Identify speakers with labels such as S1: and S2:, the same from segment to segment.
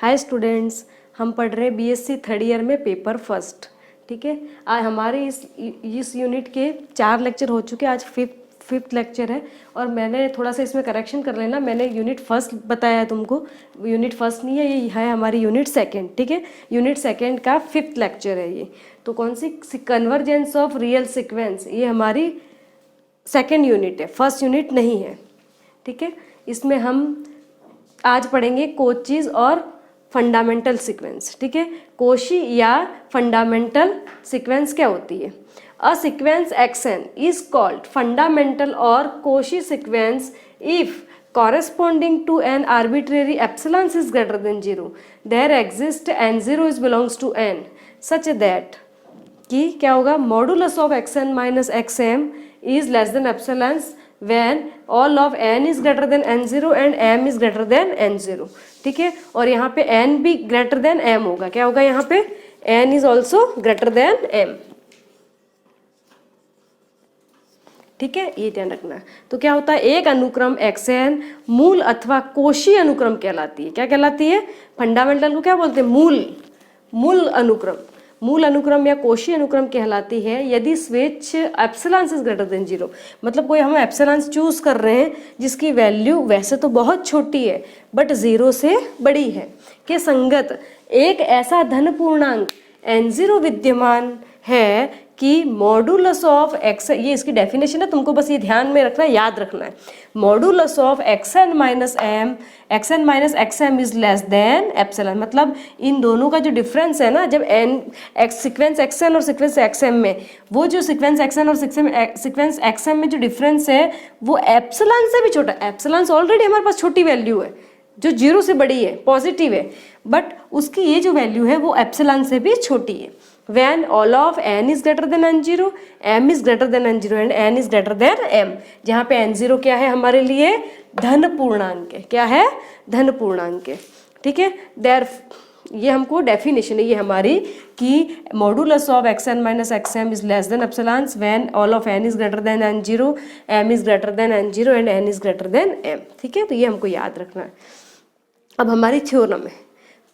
S1: Hi students, हम पढ़ रहे हैं बीएससी थर्ड ईयर में पेपर फर्स्ट। ठीक है, आज हमारे इस यूनिट के 4 लेक्चर हो चुके हैं। आज फिफ्थ लेक्चर है और मैंने थोड़ा सा इसमें करेक्शन कर लेना। मैंने यूनिट फर्स्ट बताया है तुमको, यूनिट फर्स्ट नहीं है, ये है हमारी यूनिट सेकंड। ठीक है, यूनिट सेकंड का 5th लेक्चर है ये। तो कौन सी? कन्वर्जेंस ऑफ रियल सीक्वेंस, ये हमारी सेकंड यूनिट है, फर्स्ट यूनिट नहीं है। ठीक है, इसमें हम आज पढ़ेंगे कोचीज और फंडामेंटल सीक्वेंस। ठीक है, कोशी या फंडामेंटल सीक्वेंस क्या होती है? A sequence xn is called fundamental और Cauchy sequence if corresponding to an arbitrary epsilon is greater than 0 there exists n0 is belongs to n such that कि क्या होगा? Modulus of xn minus xm is less than epsilon when all of n is greater than n0 and m is greater than n0। ठीक है, और यहाँ पे n भी greater than m होगा। क्या होगा यहाँ पे? n is also greater than m। ठीक है, ये ध्यान रखना। तो क्या होता है? एक अनुक्रम xn मूल अथवा कोशी अनुक्रम कहलाती है। क्या कहलाती है? फंडामेंटल को क्या बोलते हैं? मूल अनुक्रम। मूल अनुक्रम या कोशी अनुक्रम कहलाती है यदि स्वेच्छ एप्सिलॉन इज ग्रेटर देन 0। मतलब कोई हम एप्सिलॉन चूज कर रहे हैं जिसकी वैल्यू वैसे तो बहुत छोटी है बट 0 से बड़ी है, के संगत एक ऐसा धन पूर्णांक n0 विद्यमान है कि मॉडुलस ऑफ एक्स, ये इसकी डेफिनेशन है, तुमको बस ये ध्यान में रखना है, याद रखना है। Modulus of xn minus xm is less than epsilon. मतलब इन दोनों का जो डिफरेंस है ना, जब सीक्वेंस xn और सीक्वेंस xm में, वो जो सीक्वेंस xn और सीक्वेंस xm में जो डिफरेंस है वो एप्सिलॉन से भी छोटा। एप्सिलॉन ऑलरेडी हमारे पास छोटी वैल्यू है जो 0 से बड़ी है, पॉजिटिव है, बट उसकी ये जो वैल्यू है वो एप्सिलॉन से भी छोटी है। when all of n is greater than n0, m is greater than n0 and n is greater than m, जहाँ पे n0 क्या है हमारे लिए? धन पूर्णांक है। क्या है? धन पूर्णांक है। ठीक है, ये हमको डेफिनेशन है ये हमारी कि modulus of xn minus xm is less than epsilon when all of n is greater than n0, m is greater than n0 and n is greater than m। ठीक है, तो ये हमको याद रखना है। अब हमारी थ्योरम है,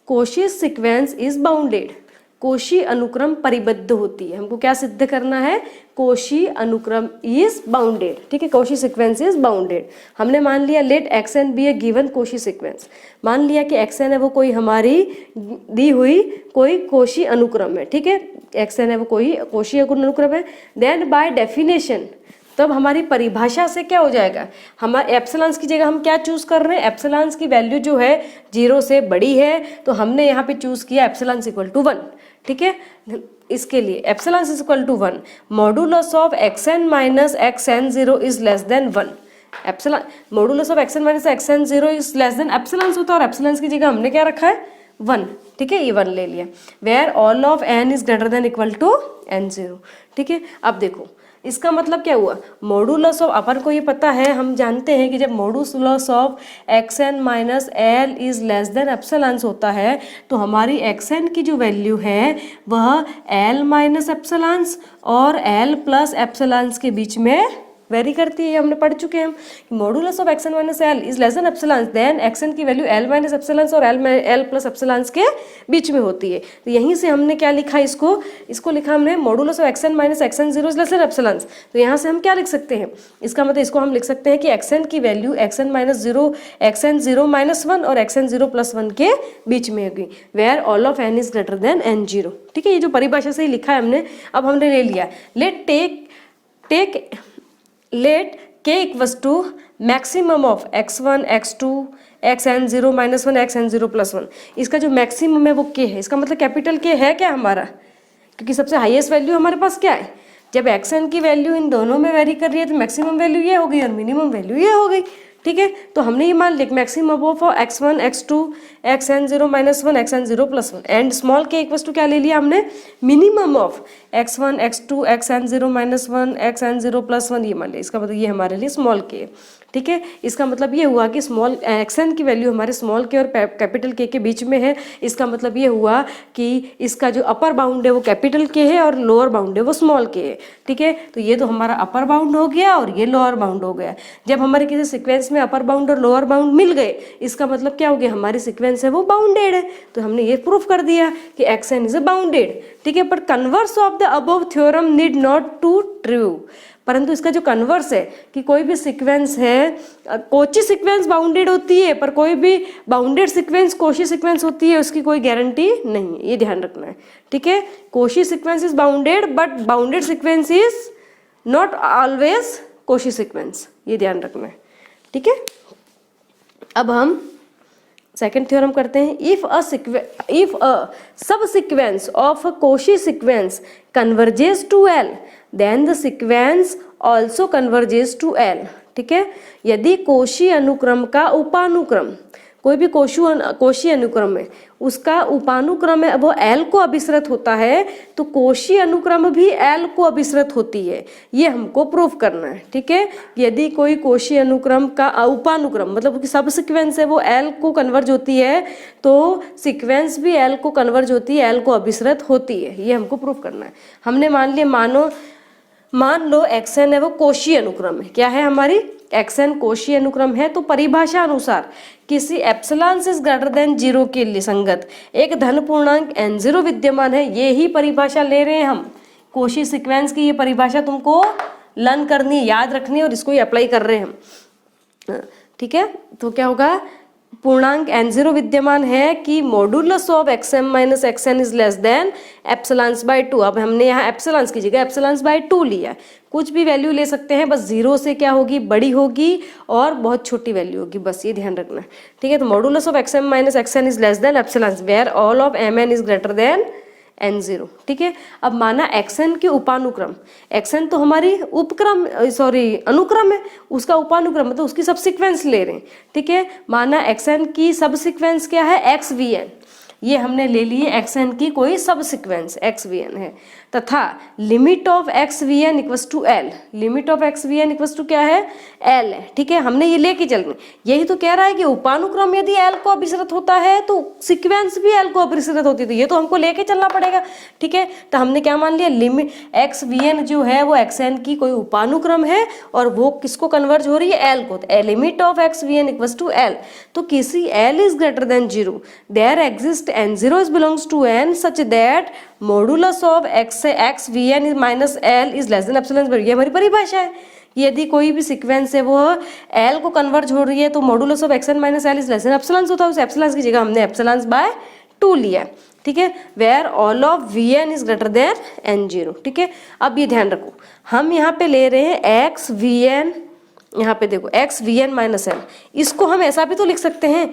S1: Cauchy sequence is bounded. Cauchy अनुक्रम परिबद्ध होती है। हमको क्या सिद्ध करना है? कोशी अनुक्रम इज बाउंडेड। ठीक है, कोशी सीक्वेंस इज बाउंडेड। हमने मान लिया लेट xn बी ए गिवन कोशी सीक्वेंस। मान लिया कि xn है वो कोई हमारी दी हुई कोई कोशी अनुक्रम है। ठीक है, xn है वो कोई कोशी अनुक्रम है। देन बाय डेफिनेशन, तब हमारी परिभाषा से क्या हो जाएगा? हमारे एप्सिलॉन्स की जगह हम क्या चूज कर रहे हैं? एप्सिलॉन्स की वैल्यू जो है 0 से बड़ी है, तो हमने यहाँ पे चूज किया एप्सिलॉन्स इक्वल टू 1। ठीक है, इसके लिए epsilons is equal to 1, modulus of xn minus xn0 is less than 1। Epsilon modulus of xn minus xn0 is less than epsilons होता है और एप्सिलॉन्स की जगह हमने क्या रखा है? 1। ठीक है, ये 1 ले लिया। Where all of n is greater than equal to n0। ठीक है, अब देखो इसका मतलब क्या हुआ? मॉडुलस ऑफ, अपन को ये पता है, हम जानते हैं कि जब modulus of xn minus l is less than epsilon होता है तो हमारी xn की जो वैल्यू है वह l माइनस एप्सिलॉन और l प्लस एप्सिलॉन के बीच में वेरी करती है। हमने पढ़ चुके हैं modulus of xn minus l is less than epsilon, then xn की वैल्यू l माइनस एप्सिलॉन और l प्लस एप्सिलॉन के बीच में होती है। तो यहीं से हमने क्या लिखा? इसको लिखा हमने modulus of xn minus xn0 is less than epsilon. तो यहाँ से हम क्या लिख सकते हैं? इसका मतलब इसको हम लिख सकते हैं कि xn की value xn minus 0, xn0 minus 1 और xn0 प्लस 1 के बीच में होगी, where all of n is greater than n0। ठीक है, ये जो परिभाषा से ही लिखा है हमने। अब हमने ले लिया let k equals to maximum of x1 x2 xn0 minus 1 xn0 plus 1। इसका जो मैक्सिमम है वो k है। इसका मतलब कैपिटल K है क्या हमारा? क्योंकि सबसे हाईएस्ट वैल्यू हमारे पास क्या है? जब xn की वैल्यू इन दोनों में वेरी कर रही है तो मैक्सिमम वैल्यू ये हो गई और मिनिमम वैल्यू ये हो गई। ठीक है, तो हमने ये मान लिया maximum of x1 x2 xn0 minus 1 xn0 plus 1 and small k equals to क्या ले लिया हमने? Minimum of x1 x2 xn0 minus 1 xn0 plus 1, ये मान लिया। इसका मतलब ये हमारे लिए स्मॉल k। ठीक है, इसका मतलब ये हुआ कि स्मॉल xn की वैल्यू हमारे स्मॉल k और कैपिटल k के बीच में है। इसका मतलब ये हुआ कि इसका जो अपर बाउंड है वो कैपिटल k है और लोअर बाउंड है वो स्मॉल k है। ठीक है, तो ये तो हमारा अपर बाउंड हो गया और ये लोअर बाउंड हो गया। जब हमारे किसी सीक्वेंस में अपर बाउंड और लोअर बाउंड मिल गए, इसका मतलब क्या हो गया, हमारी सीक्वेंस है वो बाउंडेड है। तो हमने ये प्रूफ कर दिया कि xn इज अ बाउंडेड, ठीक है। But converse of the above theorem need not to true, परंतु इसका जो कन्वर्स है कि कोई भी सीक्वेंस है, कोची सीक्वेंस बाउंडेड होती है, पर कोई भी बाउंडेड सीक्वेंस कोशी सीक्वेंस होती है, उसकी कोई गारंटी नहीं है, ये ध्यान रखना है, ठीक है। Cauchy sequence is bounded but bounded sequence is not always Cauchy sequence, ये ध्यान रखना है, ठीक है। अब हम सेकेंड थ्योरम करते हैं। If a sub sequence of a Cauchy sequence converges to L then the sequence also converges to L, ठीक है। यदि कोशी अनुक्रम का उपानुक्रम, कोई भी कोशी अनुक्रम है, उसका उपानुक्रम है वो एल को अभिसृत होता है, तो कोशी अनुक्रम भी एल को अभिसृत होती है, ये हमको प्रूफ करना है, ठीक है। यदि कोई कोशी अनुक्रम का उपानुक्रम मतलब कि सब सीक्वेंस है वो एल को कन्वर्ज होती है, तो सीक्वेंस भी एल को कन्वर्ज होती है, एल को अभिसृत होती है, ये हमको प्रूफ करना है। हमने मान लिया, मान लो xn है वो कोशी अनुक्रम है, क्या है हमारी xn कोशी अनुक्रम है, तो परिभाषा अनुसार किसी एप्सिलॉन इज ग्रेटर देन 0 के लिए संगत एक धन पूर्णांक n0 विद्यमान है, ये ही परिभाषा ले रहे हैं हम कोशी सीक्वेंस की। ये परिभाषा तुमको लर्न करनी है, याद रखनी है, और इसको ही अप्लाई कर रहे हैं हम, ठीक है। तो क्या होगा, पूर्णांक n0 विद्यमान है कि modulus of xm minus xn is less than epsilons by 2। अब हमने यहाँ एप्सिलॉन्स की जगह एप्सिलॉन्स बाय 2 लिया, कुछ भी वैल्यू ले सकते हैं, बस 0 से क्या होगी, बड़ी होगी और बहुत छोटी वैल्यू होगी, बस ये ध्यान रखना है, ठीक है। तो modulus of xm minus xn is less than epsilons where all of mn is greater than n0, ठीक है। अब माना xn के उपानुक्रम, xn तो हमारी उपक्रम अनुक्रम है, उसका उपानुक्रम मतलब उसकी सब सीक्वेंस ले रहे हैं, ठीक है। माना xn की सब सीक्वेंस क्या है, xvn, ये हमने ले लिए xn की कोई सब सीक्वेंस xvn है, तथा limit of xvn equals to l, limit of xvn equals to क्या है, l है, ठीक है। हमने ये लेके चल रहे, यही तो कह रहा है कि उपानुक्रम यदि l को अभिसृत होता है तो सीक्वेंस भी l को अभिसृत होती है, तो ये तो हमको लेके चलना पड़ेगा, ठीक है। तो हमने क्या मान लिया, लिमिट xvn जो है वो xn की कोई उपानुक्रम है और वो किसको कन्वर्ज हो रही है, l को, तो limit of xvn equals to l, तो किसी l is greater than 0 there exist n0 is belongs to n such that modulus of xvn minus l is less than epsilon, ये हमारी परिभाषा है। यदि कोई भी सीक्वेंस है वो l को कन्वर्ज हो रही है तो modulus of xn minus l is less than epsilon होता है, उस एप्सिलॉन की जगह हमने एप्सिलॉन बाय 2 लिया, ठीक है। Where all of vn is greater than n0, ठीक है। अब ये ध्यान रखो, हम यहाँ पे ले रहे हैं xvn, यहाँ पे देखो xvn माइनस l, इसको हम ऐसा भी तो लिख सकते हैं,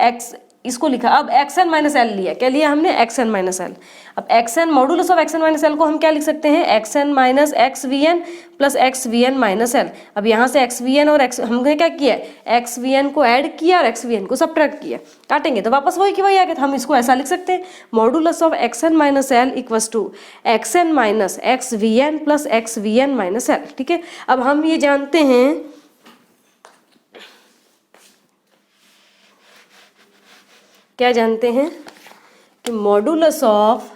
S1: x इसको लिखा, अब xn माइनस एल लिया, क्या लिया हमने, xn माइनस एल। अब xn modulus of xn minus L को हम क्या लिख सकते हैं, xn minus xvn plus xvn minus L. अब यहाँ से xvn और हमने क्या किया, xvn को ऐड किया और xvn को सब्ट्रैक्ट किया, काटेंगे तो वापस वही की वही आ गया, तो हम इसको ऐसा लिख सकते हैं, modulus of xn minus L equals to xn minus xvn plus xvn minus L, ठीक है। अब हम ये जानते हैं क्या जानते हैं कि modulus of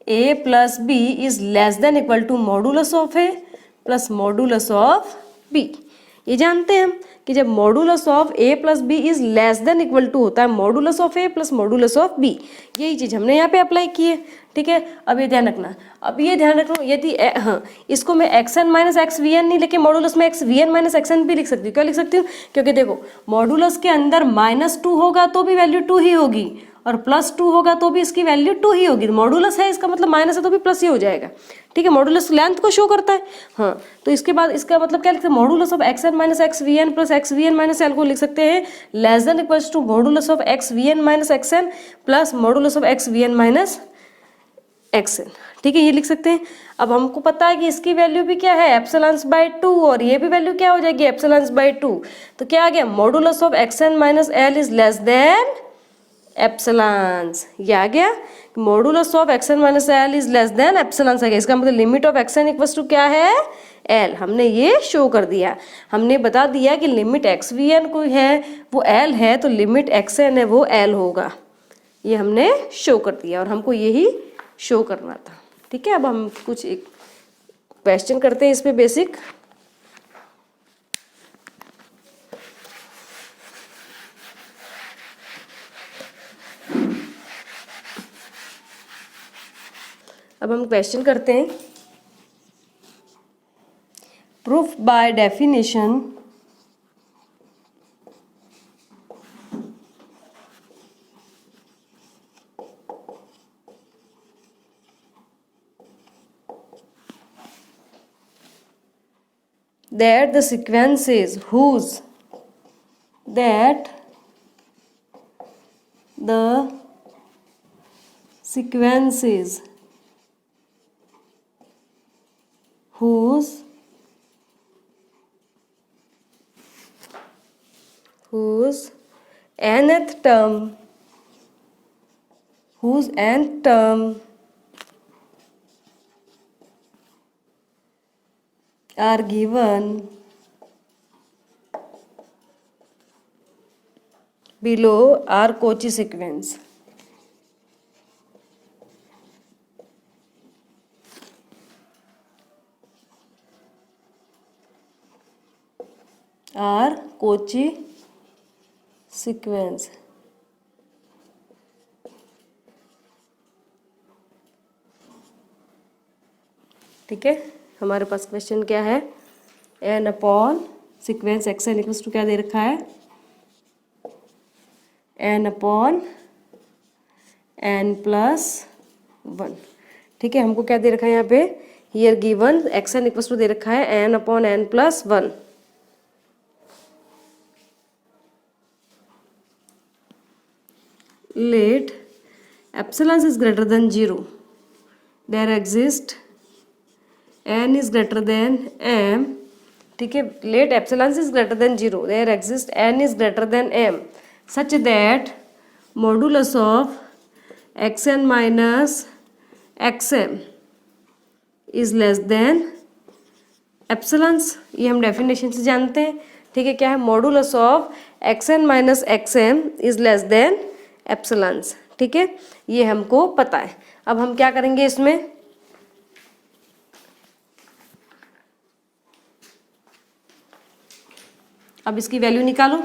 S1: a plus B is less than equal to modulus of a plus modulus of b। ये जानते हैं हम कि जब modulus of a plus B is less than equal to होता है modulus of a plus modulus of b, यही चीज हमने यहाँ पे अप्लाई की है, ठीक है। अब ये ध्यान रखना, अब ये ध्यान रखना, यदि हाँ इसको मैं xn माइनस xvn नहीं लेके मॉडुलस में xvn माइनस xn भी लिख सकती हूँ, क्या लिख सकती हूँ, क्योंकि देखो मॉडुलस के अंदर -2 होगा तो भी वैल्यू 2 ही होगी और +2 होगा तो भी इसकी वैल्यू 2 ही होगी, मॉडुलस है इसका मतलब माइनस है तो भी प्लस ही हो जाएगा, ठीक है। मॉडुलस लेंथ को शो करता है, हाँ। तो इसके बाद इसका मतलब क्या लिखते हैं, modulus of xn minus xvn plus xvn minus l को लिख सकते हैं less than equals to modulus of xvn minus xn plus modulus of xvn minus xn, ठीक है, ये लिख सकते हैं। अब हमको पता है कि इसकी वैल्यू भी क्या है, एप्सिलॉन्स बाय 2, और ये भी वैल्यू क्या हो जाएगी, एप्सिलॉन्स बाय 2, तो क्या आ गया, modulus of xn minus l is less than epsilons, ये आ गया, modulus of xn minus l is less than epsilons आ गया, इसका मतलब limit of xn equals to क्या है, l, हमने ये शो कर दिया, हमने बता दिया कि लिमिट xvn कोई है वो l है तो लिमिट xn है वो l होगा, ये हमने शो कर दिया और हमको यही शो करना था, ठीक है। अब हम कुछ एक क्वेश्चन करते हैं इस पे बेसिक। अब हम क्वेश्चन करते हैं। Proof by definition that the sequences that the sequences whose nth term are given below are Cauchy sequence. Are Cauchy sequence. ठीक है, हमारे पास क्वेश्चन क्या है, N upon sequence x N equals to क्या दे रखा है, N upon N plus one. ठीक है, हमको क्या दे रखा है यहाँ पे, here given x N equals to दे रखा है N upon N plus one. Let epsilon is greater than 0 there exist n is greater than m। ठीक है, let epsilon is greater than 0 there exist n is greater than m such that modulus of xn minus xm is less than एप्सिलॉन्स। ये हम definition से जानते हैं। ठीक है, क्या है, modulus of xn minus xm is less than epsilons. ठीक है, ये हमको पता है। अब हम क्या करेंगे इसमें, अब इसकी वैल्यू निकालो,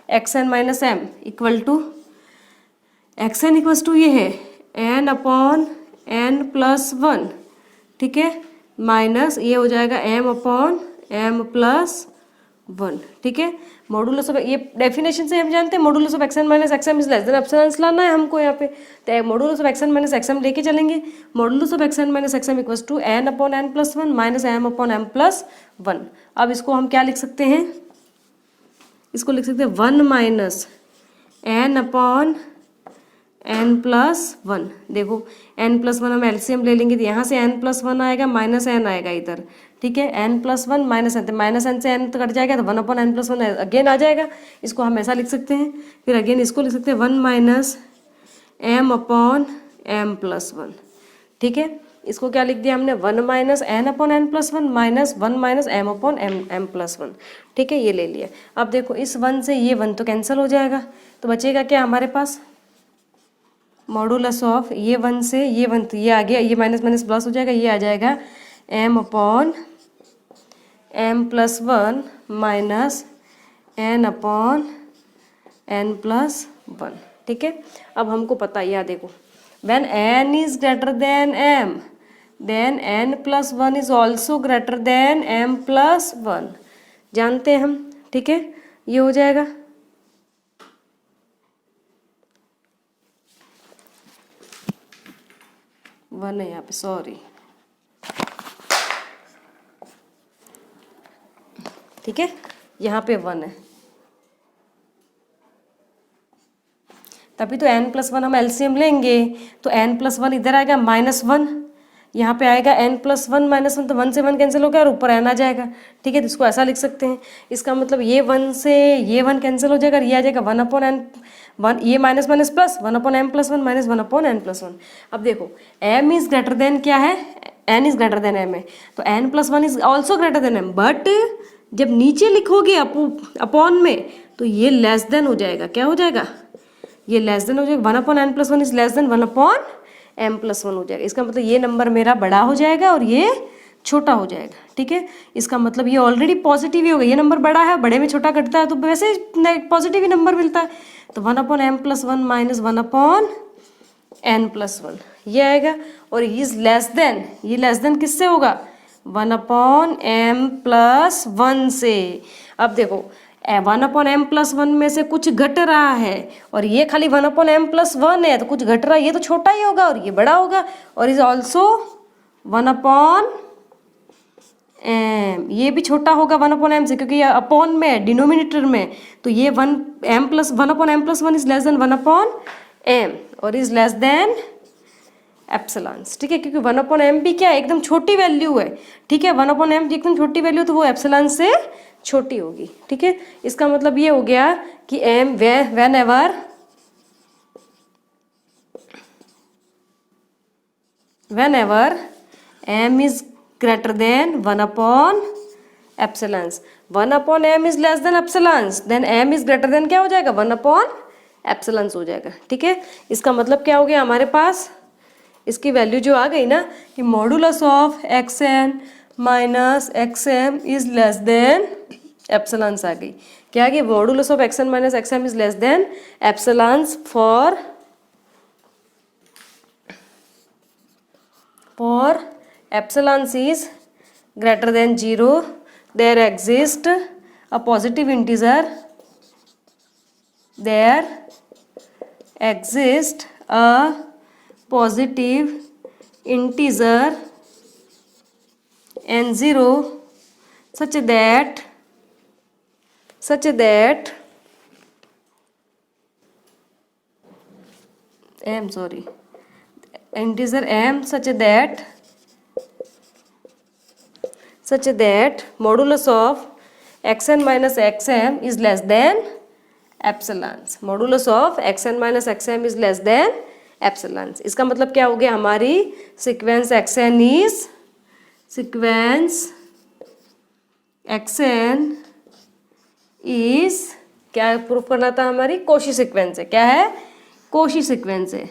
S1: X N minus M equal to X N equals to ये है N upon N plus one. ठीक है, माइनस ये हो जाएगा M upon M plus one. ठीक है, मॉडुलस ऑफ, ये डेफिनेशन से हम जानते हैं modulus of X N minus X M is less than epsilon लाना है हमको यहाँ पे, तो modulus of X N minus X M लेके चलेंगे। Modulus of X N minus X M equals to N upon N plus one minus M upon M plus one. अब इसको हम क्या लिख सकते हैं, इसको लिख सकते हैं one minus N upon N plus one. देखो एन प्लस वन हम एलसीएम ले लेंगे तो यहाँ से एन प्लस वन आएगा माइनस एन आएगा इधर। ठीक है, n plus one minus n, तो माइनस एन से एन तो कट जाएगा तो one upon N plus one again आ जाएगा। इसको हम ऐसा लिख सकते हैं, फिर अगेन इसको लिख सकते हैं one minus M upon M plus one. ठीक है, इसको क्या लिख दिया हमने, one minus N upon N plus one minus one minus M upon M plus one. ठीक है, ये ले लिया। अब देखो इस वन से ये वन तो कैंसिल हो जाएगा, तो बचेगा क्या हमारे पास, मॉडुलस ऑफ ये वन से ये वन, तो ये आ गया, ये माइनस माइनस प्लस हो जाएगा, ये आ जाएगा M upon M plus one minus N upon N plus one. ठीक है, अब हमको पता है, यहाँ देखो when N is greater than M then N plus one is also greater than M plus one, जानते हैं हम। ठीक है, ये हो जाएगा, वन है यहाँ पे, सॉरी। ठीक है, यहाँ पे वन है, तभी तो n प्लस वन हम एलसीएम लेंगे, तो n प्लस वन इधर आएगा माइनस वन, यहाँ पे आएगा n plus one minus one, तो वन से वन कैंसिल हो गया और ऊपर n आ जाएगा। ठीक है, तो इसको ऐसा लिख सकते हैं, इसका मतलब ये वन से ये वन कैंसिल हो जाएगा और ये आ जाएगा वन अपॉन एन वन, ये minus minus plus one upon M plus one minus one upon N plus one. अब देखो m इज ग्रेटर देन क्या है, n is greater than m है, तो n plus one is also greater than m, but जब नीचे लिखोगे upon में तो ये लेस देन हो जाएगा, क्या हो जाएगा, ये लेस देन हो जाएगा, one upon N plus one is less than one upon M plus one हो जाएगा। इसका मतलब ये नंबर मेरा बड़ा हो जाएगा और ये छोटा हो जाएगा। ठीक है, इसका मतलब ये ऑलरेडी पॉजिटिव ही होगा, ये नंबर बड़ा है, बड़े में छोटा कटता है तो वैसे पॉजिटिव ही नंबर मिलता है, तो one upon M plus one minus one upon n+1 ये आएगा। और इज लेस देन, ये लेस देन किससे होगा? 1/m+1 से। अब देखो 1/m+1 में से कुछ घट रहा है और ये खाली 1/m+1 है, तो कुछ घट रहा है, ये तो छोटा ही होगा और ये बड़ा होगा। और इज ऑल्सो 1/m, ये भी छोटा होगा 1/m से, क्योंकि ये अपॉन में है, डिनोमिनेटर में। तो ये 1/m+1 is less than 1/m और इज लेस देन एप्सिलॉन। ठीक है, क्योंकि 1/m भी क्या है, एकदम छोटी वैल्यू है। ठीक है, 1/m एकदम छोटी वैल्यू, तो वो एप्सिलॉन से छोटी होगी। ठीक है, इसका मतलब ये हो गया कि m whenever m is greater than 1/epsilon, 1/m is less than epsilon, then m is greater than क्या हो जाएगा? 1/epsilon हो जाएगा। ठीक है, इसका मतलब क्या हो गया हमारे पास, इसकी वैल्यू जो आ गई ना कि modulus of xn minus xm is less than epsilon आ गई। क्या आ गई? Modulus of xn minus xm is less than epsilon for epsilon is greater than 0 there exist a positive integer, there exist a positive integer n0 such that integer m such that modulus of xn minus xm is less than epsilon, modulus of xn minus xm is less than epsilon. इसका मतलब क्या हो गया, हमारी sequence xn is क्या proof करना था? हमारी कोशी सीक्वेंस है। क्या है? कोशी सीक्वेंस है।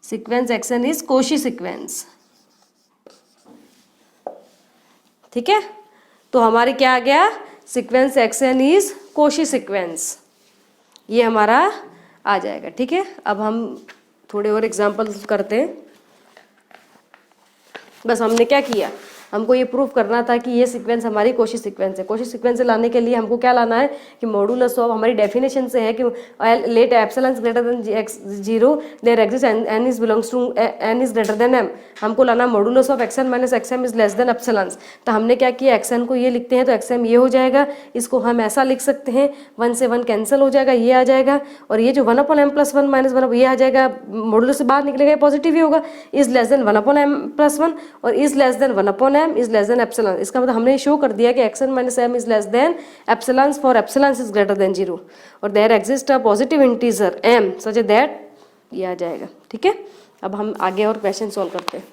S1: Sequence xn is Cauchy sequence. ठीक है, तो हमारी क्या आ गया? Sequence xn is Cauchy sequence, ये हमारा आ जाएगा। ठीक है, अब हम थोड़े और एग्जांपल्स करते हैं। बस हमने क्या किया, हमको ये प्रूफ करना था कि ये सीक्वेंस हमारी कोशी सीक्वेंस है। कोशी सीक्वेंस से लाने के लिए हमको क्या लाना है कि मॉडुलस ऑफ, हमारी डेफिनेशन से है कि let epsilon greater than 0 there exist n is belongs to n is greater than m। हमको लाना modulus of xn minus xm is less than epsilon. तो हमने क्या किया, xn को ये लिखते हैं तो xm ये हो जाएगा, इसको हम ऐसा लिख सकते हैं 1 से 1 कैंसिल हो जाएगा, ये आ जाएगा। और ये जो 1/m+1 माइनस 1 ये आ जाएगा, मॉडुलस से बाहर निकलेगा, पॉजिटिव ही होगा। इज लेस देन 1/m+1 और is less than 1/m is less than epsilon. इसका मतलब हमने शो कर दिया कि xn minus m is less than epsilon for epsilon is greater than 0 और there exist a positive integer m such that ये आ जाएगा। ठीक है, अब हम आगे और क्वेश्चन सॉल्व करते हैं।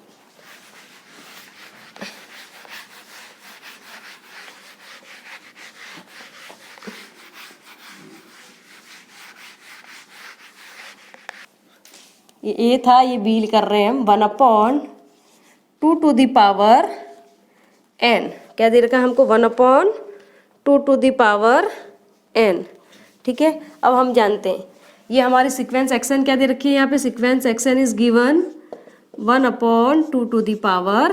S1: ये था, ये बील कर रहे हैं हम 1/2 टू द पावर n। क्या दे रखा है हमको? 1/2 टू द पावर n। ठीक है, अब हम जानते हैं ये हमारी सीक्वेंस xn क्या दे रखी है यहाँ पे, sequence xn is given 1/2 to the power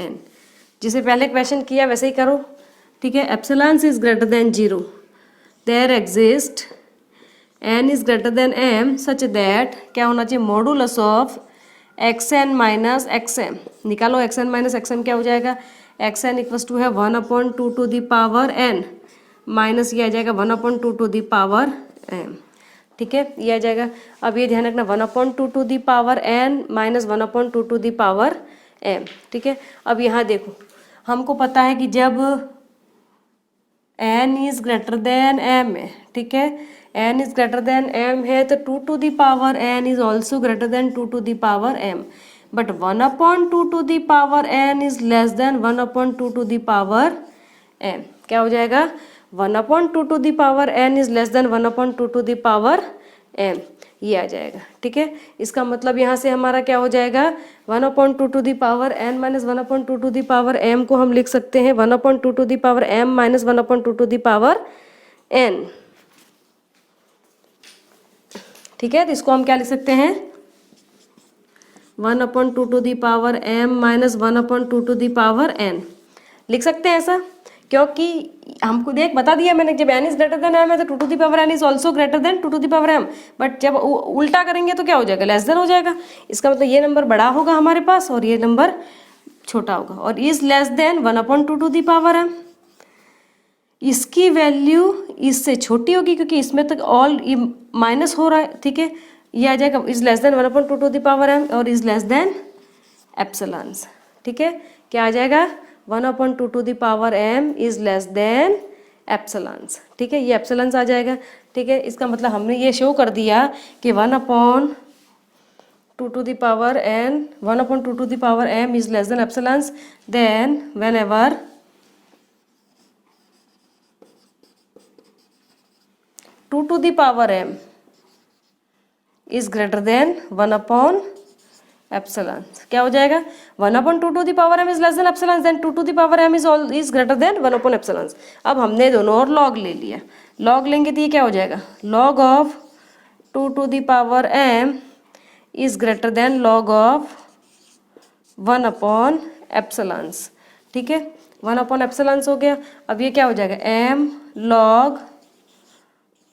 S1: n। जिसे पहले क्वेश्चन किया वैसे ही करो। ठीक है, epsilon is greater than 0 there exist n is greater than m such that क्या होना चाहिए, modulus of xn minus xm। निकालो xn माइनस xm क्या हो जाएगा, xn इक्वल्स टू है 1/2 to the power n minus ये आ जाएगा 1/2 टू द पावर m। ठीक है, ये आ जाएगा। अब ये ध्यान रखना 1/2 to the power n minus 1/2 to the power m। ठीक है, अब यहाँ देखो हमको पता है कि जब n is greater than m है, ठीक है, n is greater than m है तो 2 to the power n is also greater than 2 to the power m। But 1/2 to the power n is less than 1/2 to the power m। क्या हो जाएगा, 1/2 to the power n is less than 1/2 to the power m, ये आ जाएगा। ठीक है, इसका मतलब यहाँ से हमारा क्या हो जाएगा, 1/2 to the power n minus 1/2 to the power m को हम लिख सकते हैं 1/2 to the power m minus 1/2 to the power n। ठीक है, तो इसको हम क्या लिख सकते हैं, 1/2m माइनस 1/2n लिख सकते हैं ऐसा, क्योंकि हमको देख बता दिया मैंने, जब n is greater than m है तो 2n is also greater then 2m, but जब उल्टा करेंगे तो क्या हो जाएगा, लेस देन हो जाएगा। इसका मतलब ये नंबर बड़ा होगा हमारे पास और ये नंबर छोटा होगा, और इज लेस देन 1/2m। इसकी वैल्यू इससे छोटी होगी क्योंकि इसमें तक ऑल माइनस हो रहा है, ठीक है। ये आ जाएगा इज लेस देन 1/2m और इज लेस देन एप्सिलॉन्स, ठीक है। क्या आ जाएगा, 1/2m is less than epsilons, ठीक है। ये एप्सिलॉन्स आ जाएगा, ठीक है। इसका मतलब हमने ये शो कर दिया कि 1/2m is less than epsilons, then whenever 2m is greater than 1/epsilon, क्या हो जाएगा, 1/2m is less than epsilon, then 2m is greater than 1/epsilon। अब हमने दोनों और लॉग ले लिया, लॉग लेंगे तो ये क्या हो जाएगा, log of 2m is greater then log of 1/epsilon, ठीक है। 1/epsilon हो गया। अब ये क्या हो जाएगा, m log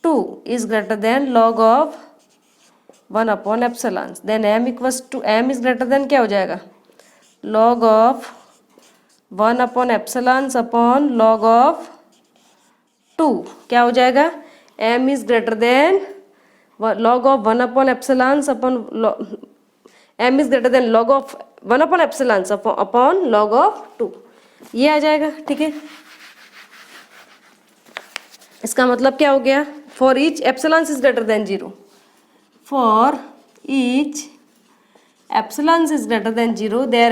S1: 2 is greater than log of 1/epsilon, then m is greater than क्या हो जाएगा, log of 1/epsilon upon log of 2, क्या हो जाएगा, m is greater than log of 1/epsilon upon m is greater than log of 1/epsilon upon log of 2, ये आ जाएगा, ठीक है। इसका मतलब क्या हो गया, for each epsilon is greater than 0, for each epsilon is greater than 0 there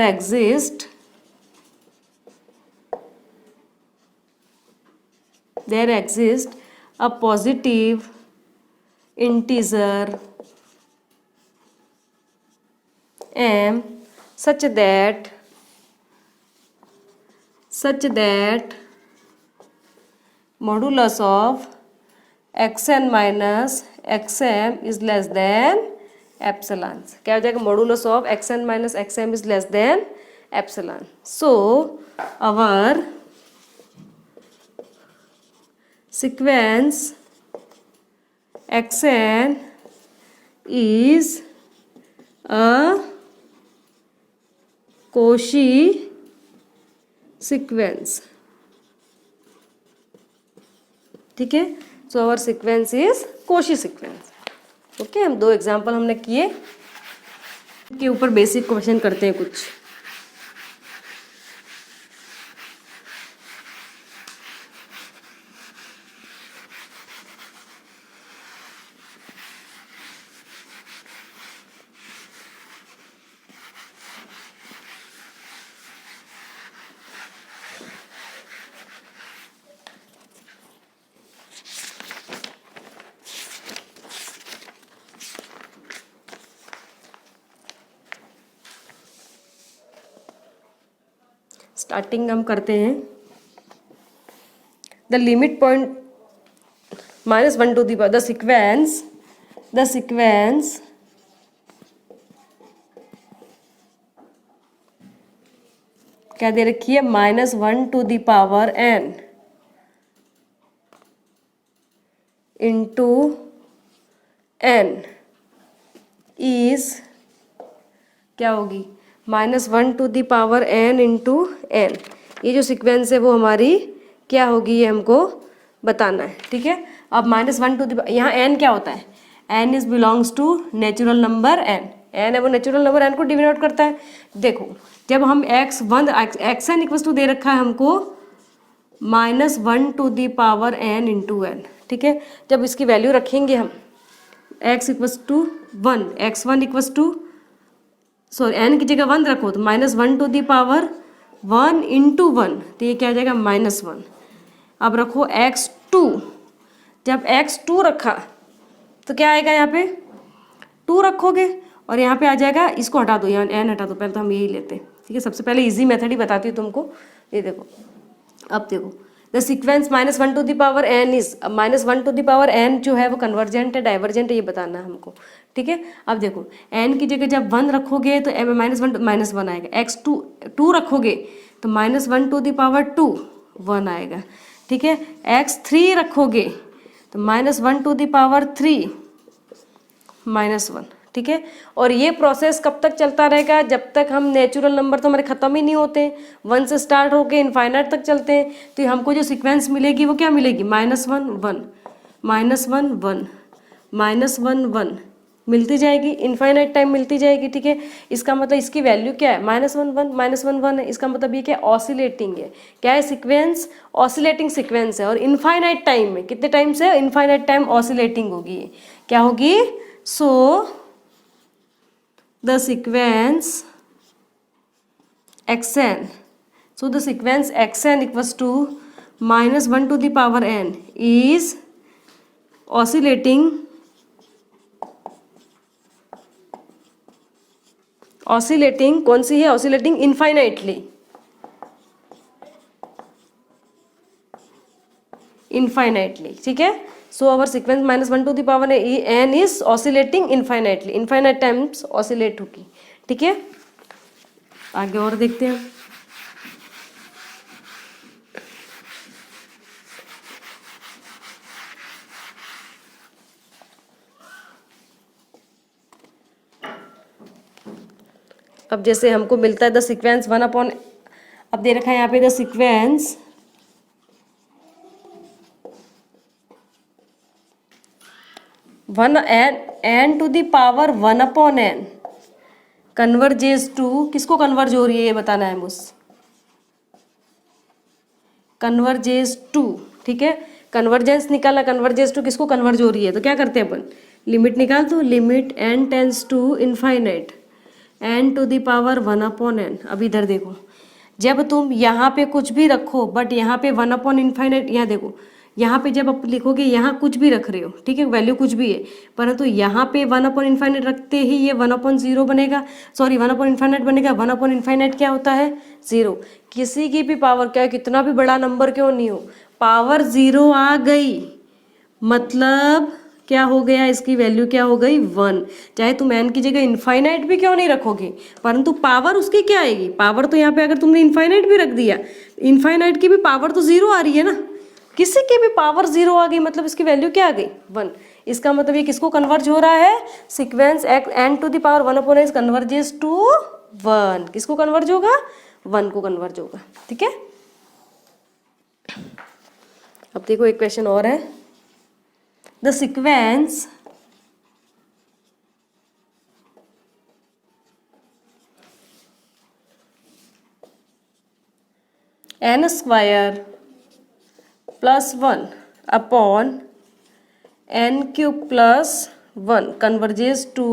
S1: exist a positive integer m such that modulus of xn minus xm is less than epsilon, क्या हो जाएगा, modulus of xn minus xm is less than epsilon। So our sequence xn is a Cauchy sequence, ठीक है। So our sequence is Cauchy sequence, okay. हम दो example हमने किए, के ऊपर बेसिक क्वेश्चन करते हैं कुछ। स्टार्टिंग हम करते हैं, the limit point -1 to the the sequence क्या दे रखी है, -1 to the power n into n is क्या होगी, -1 to the power n into n। ये जो सीक्वेंस है वो हमारी क्या होगी, ये हमको बताना है, ठीक है। अब -1 to the, यहाँ n क्या होता है, n is belongs to natural number n है वो नेचुरल नंबर n को डिनोट करता है। देखो जब हम xn इक्वल टू दे रखा है हमको -1 to the power n into n, ठीक है। जब इसकी वैल्यू रखेंगे हम x equals to 1, x1 equals to sorry n की जगह 1 रखो तो -1 to the power 1 into 1, तो ये क्या आ जाएगा, -1। अब रखो x2, जब x2 रखा तो क्या आएगा, यहाँ पे 2 रखोगे और यहाँ पे आ जाएगा, इसको हटा दो, यहाँ n हटा दो, पहले तो हम यही लेते हैं, ठीक है। सबसे पहले इजी मेथड ही बताती हूँ तुमको। ये देखो, अब देखो the sequence -1 to the power n is, -1 to the power n जो है वो कन्वर्जेंट है डाइवर्जेंट है, ये बताना है हमको, ठीक है। अब देखो n की जगह जब 1 रखोगे तो -1 आएगा, x 2 रखोगे तो -1 टू द पावर 2 1 आएगा, ठीक है। x 3 रखोगे तो -1 टू द पावर 3 -1, ठीक है। और ये प्रोसेस कब तक चलता रहेगा, जब तक हम नेचुरल नंबर तो हमारे ख़त्म ही नहीं होते, 1 से स्टार्ट होके इनफाइनाइट तक चलते हैं। तो हमको जो सीक्वेंस मिलेगी वो क्या मिलेगी, -1 1 -1 1 -1 1 मिलती जाएगी, इनफाइनाइट टाइम मिलती जाएगी, ठीक है। इसका मतलब इसकी वैल्यू क्या है, -1 1 -1 1 है। इसका मतलब ये क्या ऑसिलेटिंग है, क्या है सीक्वेंस, ऑसिलेटिंग सीक्वेंस है। और इनफाइनाइट टाइम में कितने टाइम से, इनफाइनाइट टाइम ऑसिलेटिंग होगी, क्या होगी। So the sequence xn, so the sequence xn equals to -1 to the power n is oscillating कौन सी है, oscillating infinitely, ठीक है। So our sequence -1 to the power n is oscillating infinitely, infinite times oscillate होगी, ठीक है। आगे और देखते हैं। अब जैसे हमको मिलता है द सीक्वेंस 1 अपॉन, अब दे रखा है यहाँ पे the sequence n to the power 1 upon n converges to, किसको कन्वर्ज हो रही है ये बताना है मुझे, कन्वर्जेस टू, ठीक है। कन्वर्जेंस निकाला, कन्वर्जेस टू किसको कन्वर्ज हो रही है, तो क्या करते हैं अपन, लिमिट निकाल दो, limit n tends to infinite n to the power 1 upon n। अब इधर देखो, जब तुम यहाँ पे कुछ भी रखो बट यहाँ पे 1 अपॉन इनफाइनाइट, यहाँ देखो यहाँ पे जब आप लिखोगे यहाँ कुछ भी रख रहे हो, ठीक है, वैल्यू कुछ भी है, परंतु यहाँ पे 1 अपॉन इनफाइनाइट रखते ही ये 1 अपॉन 0 बनेगा, सॉरी 1 अपॉन इनफाइनाइट बनेगा। 1 अपॉन इनफाइनाइट क्या होता है, 0। किसी की भी पावर, क्या कितना भी बड़ा नंबर क्यों नहीं हो, पावर 0 आ गई मतलब क्या हो गया, इसकी वैल्यू क्या हो गई, 1। चाहे तुम n की जगह इनफाइनाइट भी क्यों नहीं रखोगे, परंतु पावर उसकी क्या आएगी, पावर तो यहाँ पे अगर तुमने इनफाइनाइट भी रख दिया, इनफाइनाइट की भी पावर तो 0 आ रही है ना, किसी की भी पावर 0 आ गई मतलब इसकी वैल्यू क्या आ गई, 1। इसका मतलब ये किसको कन्वर्ज हो रहा है, sequence n to the power 1 upon n converges to 1, किसको कन्वर्ज होगा, 1 को कन्वर्ज होगा, ठीक है। अब देखो एक क्वेश्चन और है, the sequence n² +1 upon n³ +1 converges to,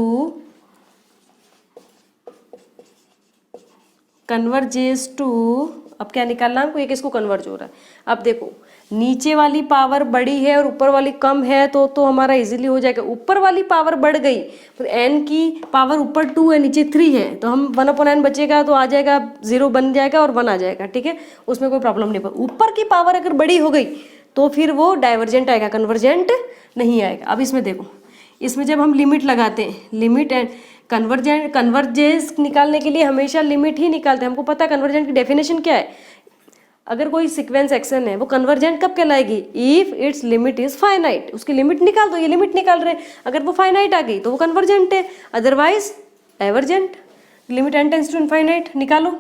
S1: अब क्या निकालना हमको, ये किसको कन्वर्ज हो रहा है। अब देखो नीचे वाली पावर बड़ी है और ऊपर वाली कम है तो हमारा इजीली हो जाएगा। ऊपर वाली पावर बढ़ गई तो n की पावर ऊपर 2 है नीचे 3 है, तो हम 1 अपॉन n बचेगा तो आ जाएगा 0 बन जाएगा और 1 आ जाएगा, ठीक है, उसमें कोई प्रॉब्लम नहीं। पर ऊपर की पावर अगर बड़ी हो गई तो फिर वो डाइवर्जेंट आएगा, कन्वर्जेंट नहीं आएगा। अब इसमें देखो, इसमें जब हम लिमिट लगाते हैं, लिमिट एंड कन्वर्जेंस निकालने के लिए हमेशा लिमिट ही निकालते हैं। हमको पता है कन्वर्जेंट की डेफिनेशन क्या है, अगर कोई सीक्वेंस एक्शन है वो कन्वर्जेंट कब कहलाएगी, if its limit is finite. उसकी लिमिट निकाल दो, ये लिमिट निकाल रहे, अगर वो फाइनाइट आ गई तो वो कन्वर्जेंट है, otherwise divergent. Limit n tends to infinite निकालो,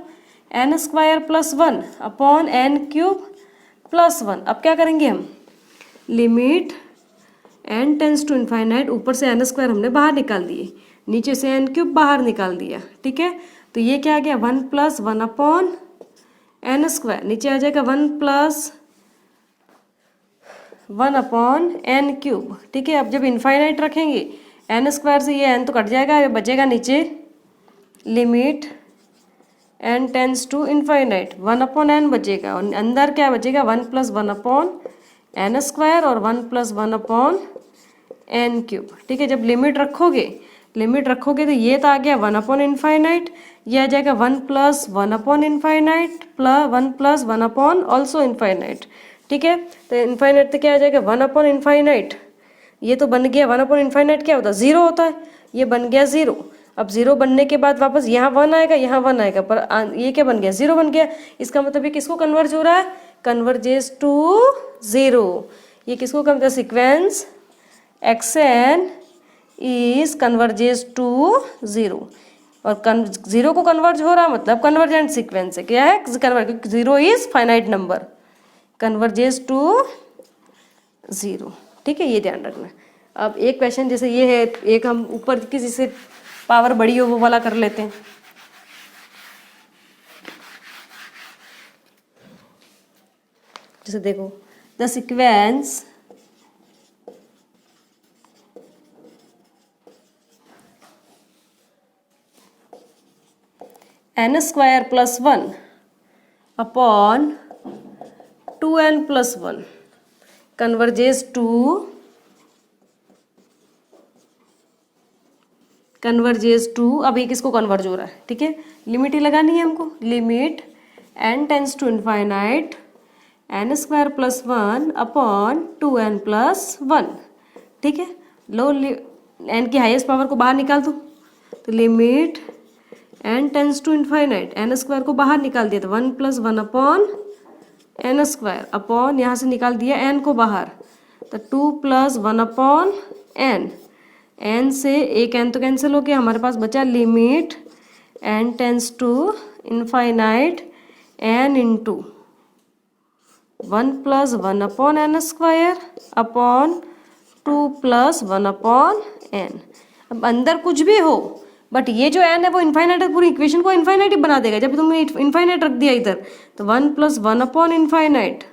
S1: n² +1 अपॉन n³ +1। अब क्या करेंगे हम, limit n tends to infinite, ऊपर से n² हमने बाहर निकाल दिए, नीचे से n³ बाहर निकाल दिया, ठीक है। तो ये क्या आ गया, 1 + 1 अपॉन n², नीचे आ जाएगा 1 + 1 अपॉन n³, ठीक है। अब जब इनफाइनाइट रखेंगे n² से ये n तो कट जाएगा, ये बचेगा नीचे limit n tends to infinite, 1 upon n बचेगा और अंदर क्या बचेगा, 1 + 1 अपॉन n² और 1 + 1 अपॉन n³, ठीक है। जब लिमिट रखोगे तो ये तो आ गया 1 अपॉन इनफाइनाइट, ये आ जाएगा 1 + 1 upon infinite +1 + 1 upon also infinite, ठीक है। तो इनफाइनाइट तो क्या आ जाएगा 1/इनफाइनाइट, ये तो बन गया 1/इनफाइनाइट क्या होता है 0 होता है, ये बन गया 0। अब 0 बनने के बाद वापस यहाँ 1 आएगा, यहाँ 1 आएगा, पर ये क्या बन गया 0 बन गया। इसका मतलब ये किसको कन्वर्ज हो रहा है, कन्वर्जेस टू 0। ये किसको कहते हैं, sequence xn is converges to 0। और 0 को कन्वर्ज हो रहा मतलब कन्वर्जेंट सीक्वेंस है, क्या है कन्वर्ज, क्योंकि 0 is finite number, converges to 0। ठीक है, ये ध्यान रखना। अब एक क्वेश्चन जैसे ये है, एक हम ऊपर किसी से पावर बड़ी हो वो वाला कर लेते हैं। जैसे देखो, the sequence n² + 1 upon 2n + 1 converges to, अब ये किसको कन्वर्ज हो रहा है, ठीक है, लिमिट ही लगानी है हमको, limit n tends to infinite n² + 1 upon 2n + 1। ठीक है, लो n की हाईएस्ट पावर को बाहर निकाल दो, तो limit n tends to infinite n² को बाहर निकाल दिया तो 1 + 1 अपॉन n² अपॉन यहाँ से निकाल दिया n को बाहर, तो 2 + 1 अपॉन n, n से एक n तो कैंसिल हो गया, हमारे पास बचा limit n tends to infinite n into 1 + 1 upon n² upon 2 + 1 upon n। अब अंदर कुछ भी हो बट ये जो n है वो इनफाइनाइट है, पूरी इक्वेशन को इनफाइनाइट ही बना देगा जब तुमने इनफाइनाइट रख दिया इधर, तो 1 + 1 upon infinite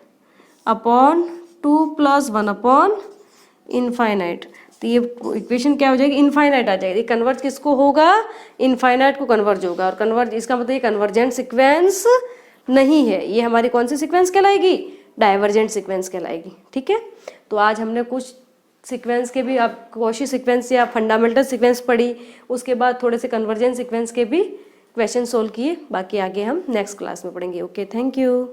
S1: upon 2 + 1 upon infinite. तो ये इक्वेशन क्या हो जाएगी, इनफाइनाइट आ जाएगी। कन्वर्ज किसको होगा, इनफाइनाइट को कन्वर्ज होगा, और कन्वर्ज इसका मतलब ये कन्वर्जेंट सीक्वेंस नहीं है, ये हमारी कौन सी सीक्वेंस कहलाएगी, डाइवर्जेंट सीक्वेंस कहलाएगी। ठीक है, तो आज हमने कुछ सीक्वेंस के भी, आप कॉशी सीक्वेंस या फंडामेंटल सीक्वेंस पढ़ी, उसके बाद थोड़े से कन्वर्जेंट सीक्वेंस के भी क्वेश्चन सोल्व किए, बाकी आगे हम नेक्स्ट क्लास में पढ़ेंगे। Okay, thank you.